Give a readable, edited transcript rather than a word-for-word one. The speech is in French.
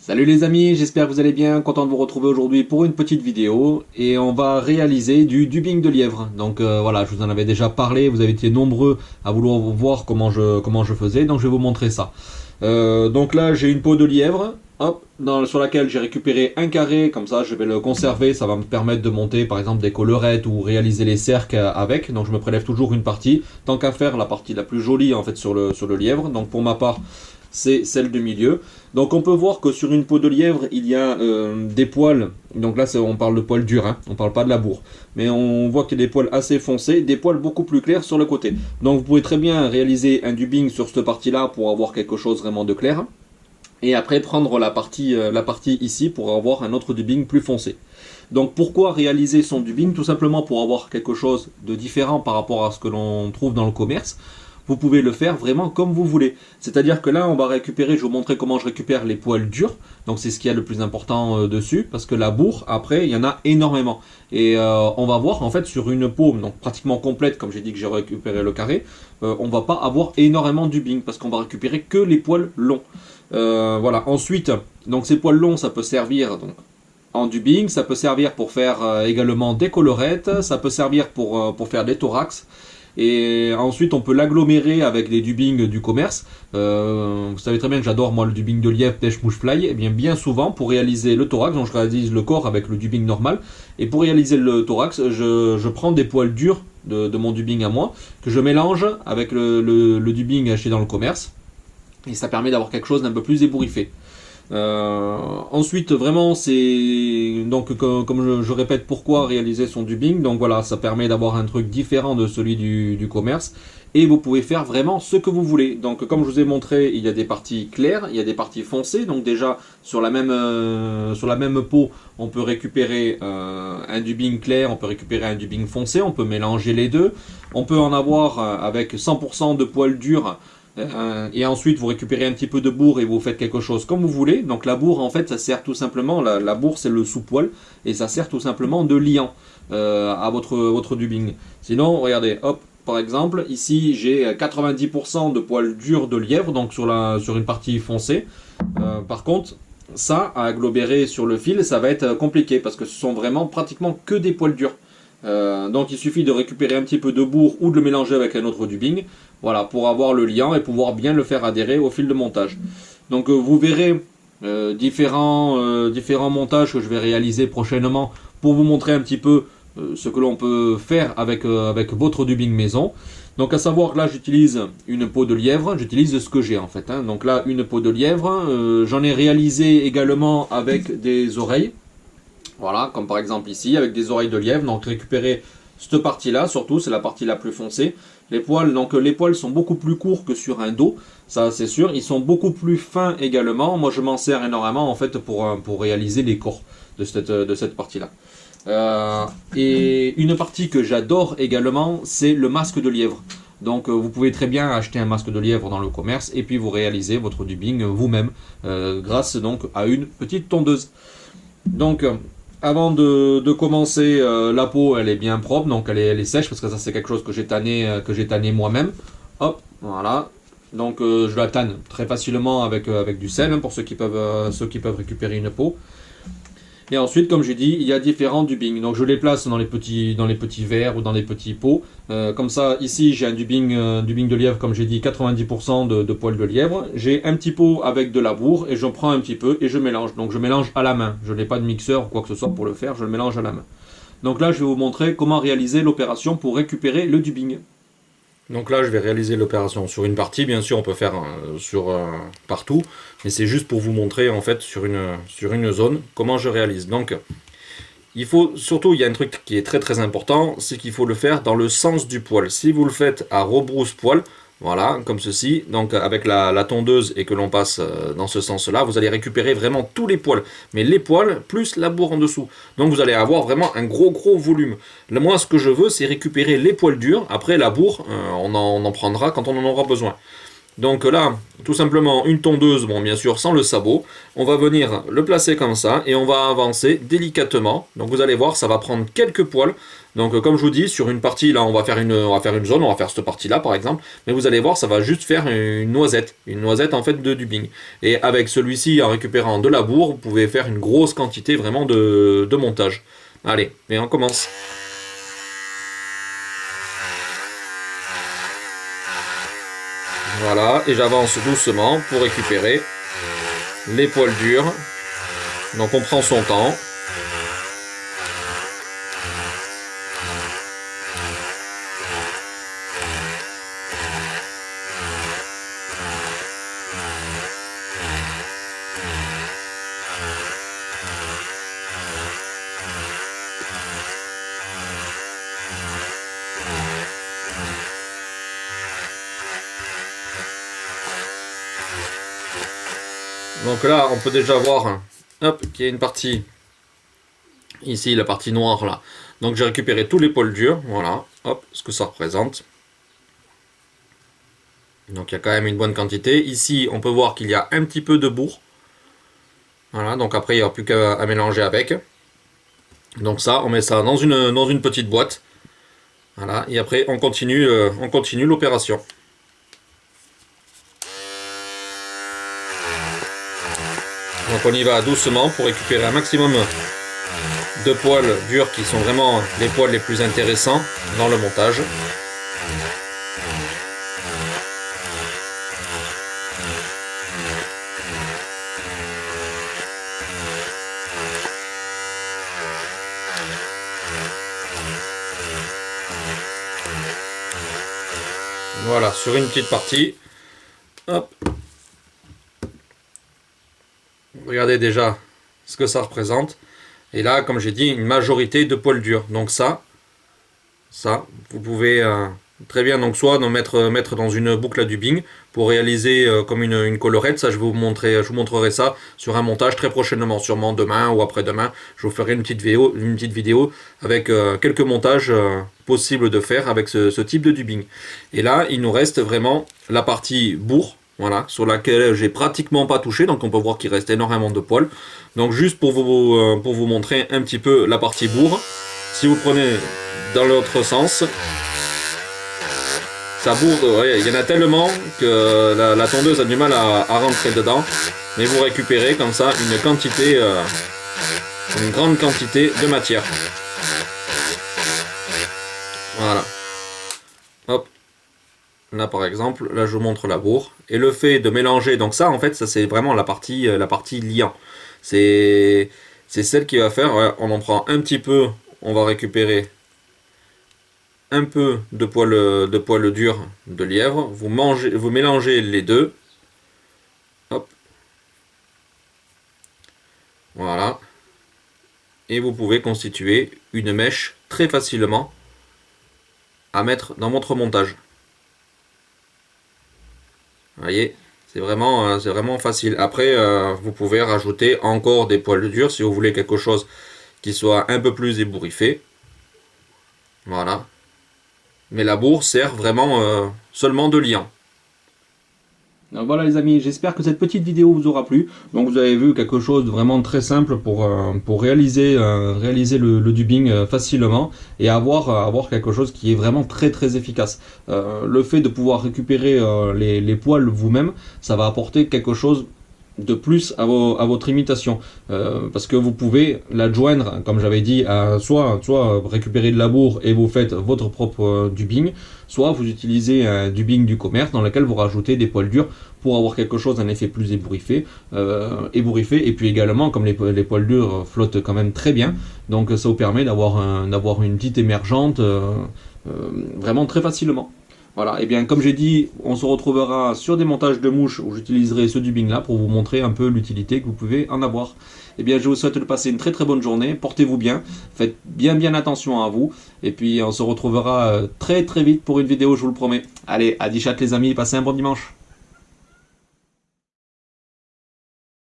Salut les amis, j'espère que vous allez bien, content de vous retrouver aujourd'hui pour une petite vidéo et on va réaliser du dubbing de lièvre. Donc voilà, je vous en avais déjà parlé, vous avez été nombreux à vouloir voir comment je faisais, donc je vais vous montrer ça. Donc là j'ai une peau de lièvre, hop, sur laquelle j'ai récupéré un carré, comme ça je vais le conserver, ça va me permettre de monter par exemple des collerettes ou réaliser les cercles avec. Donc je me prélève toujours une partie, tant qu'à faire la partie la plus jolie en fait sur le lièvre. Donc pour ma part c'est celle du milieu. Donc on peut voir que sur une peau de lièvre, il y a des poils. Donc là, on parle de poils durs, hein, on parle pas de la bourre. Mais on voit qu'il y a des poils assez foncés, des poils beaucoup plus clairs sur le côté. Donc vous pouvez très bien réaliser un dubbing sur cette partie-là pour avoir quelque chose vraiment de clair. Et après prendre la partie ici pour avoir un autre dubbing plus foncé. Donc pourquoi réaliser son dubbing? Tout simplement pour avoir quelque chose de différent par rapport à ce que l'on trouve dans le commerce. Vous pouvez le faire vraiment comme vous voulez. C'est-à-dire que là, on va récupérer, je vais vous montrer comment je récupère les poils durs. Donc c'est ce qu'il y a le plus important dessus, parce que la bourre, après, il y en a énormément. Et on va voir, en fait, sur une peau, donc pratiquement complète, comme j'ai dit que j'ai récupéré le carré, on va pas avoir énormément de dubbing, parce qu'on va récupérer que les poils longs. Voilà, ensuite, donc ces poils longs, ça peut servir donc, en dubbing, ça peut servir pour faire également des collerettes, ça peut servir pour faire des thorax. Et ensuite, on peut l'agglomérer avec des dubbings du commerce. Vous savez très bien que j'adore moi le dubbing de lièvre, pêche, mouche, fly. Et bien souvent, pour réaliser le thorax, donc je réalise le corps avec le dubbing normal. Et pour réaliser le thorax, je prends des poils durs de mon dubbing à moi, que je mélange avec le dubbing acheté dans le commerce. Et ça permet d'avoir quelque chose d'un peu plus ébouriffé. Ensuite, vraiment, c'est donc comme je répète, pourquoi réaliser son dubbing. Donc voilà, ça permet d'avoir un truc différent de celui du commerce. Et vous pouvez faire vraiment ce que vous voulez. Donc comme je vous ai montré, il y a des parties claires, il y a des parties foncées. Donc déjà, sur la même peau, on peut récupérer un dubbing clair, on peut récupérer un dubbing foncé, on peut mélanger les deux. On peut en avoir avec 100% de poils durs. Et ensuite vous récupérez un petit peu de bourre et vous faites quelque chose comme vous voulez. Donc la bourre en fait ça sert tout simplement, la bourre c'est le sous-poil et ça sert tout simplement de liant à votre dubbing. Sinon regardez, hop, par exemple ici j'ai 90% de poils durs de lièvre donc sur une partie foncée. Par contre ça à agglomérer sur le fil ça va être compliqué parce que ce sont vraiment pratiquement que des poils durs. Donc il suffit de récupérer un petit peu de bourre ou de le mélanger avec un autre dubbing, voilà, pour avoir le liant et pouvoir bien le faire adhérer au fil de montage. Donc vous verrez différents montages que je vais réaliser prochainement pour vous montrer un petit peu ce que l'on peut faire avec votre dubbing maison. Donc à savoir que là j'utilise une peau de lièvre, j'utilise ce que j'ai en fait, hein. Donc là une peau de lièvre, j'en ai réalisé également avec des oreilles. Voilà, comme par exemple ici, avec des oreilles de lièvre. Donc récupérer cette partie-là, surtout, c'est la partie la plus foncée. Les poils, donc les poils sont beaucoup plus courts que sur un dos, ça c'est sûr. Ils sont beaucoup plus fins également. Moi je m'en sers énormément en fait pour réaliser les corps de cette partie-là. Et une partie que j'adore également, c'est le masque de lièvre. Donc vous pouvez très bien acheter un masque de lièvre dans le commerce et puis vous réalisez votre dubbing vous-même grâce donc à une petite tondeuse. Donc avant de commencer, la peau elle est bien propre, donc elle est sèche parce que ça c'est quelque chose que j'ai tanné moi-même. Hop, voilà. Donc je la tanne très facilement avec du sel hein, pour ceux qui peuvent récupérer une peau. Et ensuite, comme j'ai dit, il y a différents dubbings. Donc je les place dans les petits verres ou dans les petits pots. Comme ça, ici j'ai un dubbing de lièvre, comme j'ai dit, 90% de poils de lièvre. J'ai un petit pot avec de la bourre et je prends un petit peu et je mélange. Donc je mélange à la main. Je n'ai pas de mixeur ou quoi que ce soit pour le faire, je le mélange à la main. Donc là, je vais vous montrer comment réaliser l'opération pour récupérer le dubbing. Donc là, je vais réaliser l'opération sur une partie. Bien sûr, on peut faire partout, mais c'est juste pour vous montrer en fait sur une zone comment je réalise. Donc, il y a un truc qui est très très important, c'est qu'il faut le faire dans le sens du poil. Si vous le faites à rebrousse-poil, voilà, comme ceci, donc avec la tondeuse et que l'on passe dans ce sens-là, vous allez récupérer vraiment tous les poils, mais les poils plus la bourre en dessous. Donc vous allez avoir vraiment un gros volume. Là, moi, ce que je veux, c'est récupérer les poils durs. Après, la bourre, on en prendra quand on en aura besoin. Donc là, tout simplement une tondeuse, bon bien sûr sans le sabot, on va venir le placer comme ça et on va avancer délicatement. Donc vous allez voir, ça va prendre quelques poils. Donc comme je vous dis, sur une partie là on va faire une zone, on va faire cette partie là par exemple, mais vous allez voir ça va juste faire une noisette en fait de dubbing. Et avec celui-ci en récupérant de la bourre, vous pouvez faire une grosse quantité vraiment de montage. Allez, et on commence. Voilà, et j'avance doucement pour récupérer les poils durs. Donc on prend son temps. Donc là, on peut déjà voir qu'il y a une partie, ici, la partie noire là. Donc j'ai récupéré tous les poils durs, voilà, hop, ce que ça représente. Donc il y a quand même une bonne quantité. Ici, on peut voir qu'il y a un petit peu de bourre. Voilà, donc après, il n'y aura plus qu'à mélanger avec. Donc ça, on met ça dans une petite boîte. Voilà, et après, on continue l'opération. Donc on y va doucement pour récupérer un maximum de poils durs qui sont vraiment les poils les plus intéressants dans le montage. Voilà, sur une petite partie. Hop. Regardez déjà ce que ça représente. Et là, comme j'ai dit, une majorité de poils durs. Donc ça, vous pouvez très bien donc soit mettre dans une boucle à dubbing pour réaliser comme une colorette. Ça, je vous montrerai ça sur un montage très prochainement, sûrement demain ou après-demain. Je vous ferai une petite vidéo avec quelques montages possibles de faire avec ce type de dubbing. Et là, il nous reste vraiment la partie bourre. Voilà, sur laquelle j'ai pratiquement pas touché, donc on peut voir qu'il reste énormément de poils. Donc juste pour vous montrer un petit peu la partie bourre, si vous prenez dans l'autre sens, ça bourre, ouais, il y en a tellement que la tondeuse a du mal à rentrer dedans, mais vous récupérez comme ça une grande quantité de matière. Voilà. Hop. Là par exemple, là je vous montre la bourre. Et le fait de mélanger, donc ça en fait, ça c'est vraiment la partie liant. C'est celle qui va faire, ouais, on en prend un petit peu, on va récupérer un peu de poils durs de lièvre. Vous mélangez les deux. Hop. Voilà. Et vous pouvez constituer une mèche très facilement à mettre dans votre montage. Vous voyez, c'est vraiment facile. Après, vous pouvez rajouter encore des poils durs si vous voulez quelque chose qui soit un peu plus ébouriffé. Voilà. Mais la bourre sert vraiment seulement de liant. Donc voilà les amis, j'espère que cette petite vidéo vous aura plu. Donc vous avez vu quelque chose de vraiment très simple pour réaliser le dubbing facilement et avoir quelque chose qui est vraiment très efficace. Le fait de pouvoir récupérer les poils vous-même, ça va apporter quelque chose de plus à votre imitation, parce que vous pouvez l'adjoindre, comme j'avais dit, à soit récupérer de la bourre et vous faites votre propre dubbing, soit vous utilisez un dubbing du commerce dans lequel vous rajoutez des poils durs pour avoir quelque chose, un effet plus ébouriffé, et puis également comme les poils durs flottent quand même très bien, donc ça vous permet d'avoir une petite émergente vraiment très facilement. Voilà, et bien comme j'ai dit, on se retrouvera sur des montages de mouches où j'utiliserai ce dubbing là pour vous montrer un peu l'utilité que vous pouvez en avoir. Et bien je vous souhaite de passer une très bonne journée, portez-vous bien, faites bien attention à vous, et puis on se retrouvera très vite pour une vidéo, je vous le promets. Allez, à 10 chat les amis, passez un bon dimanche.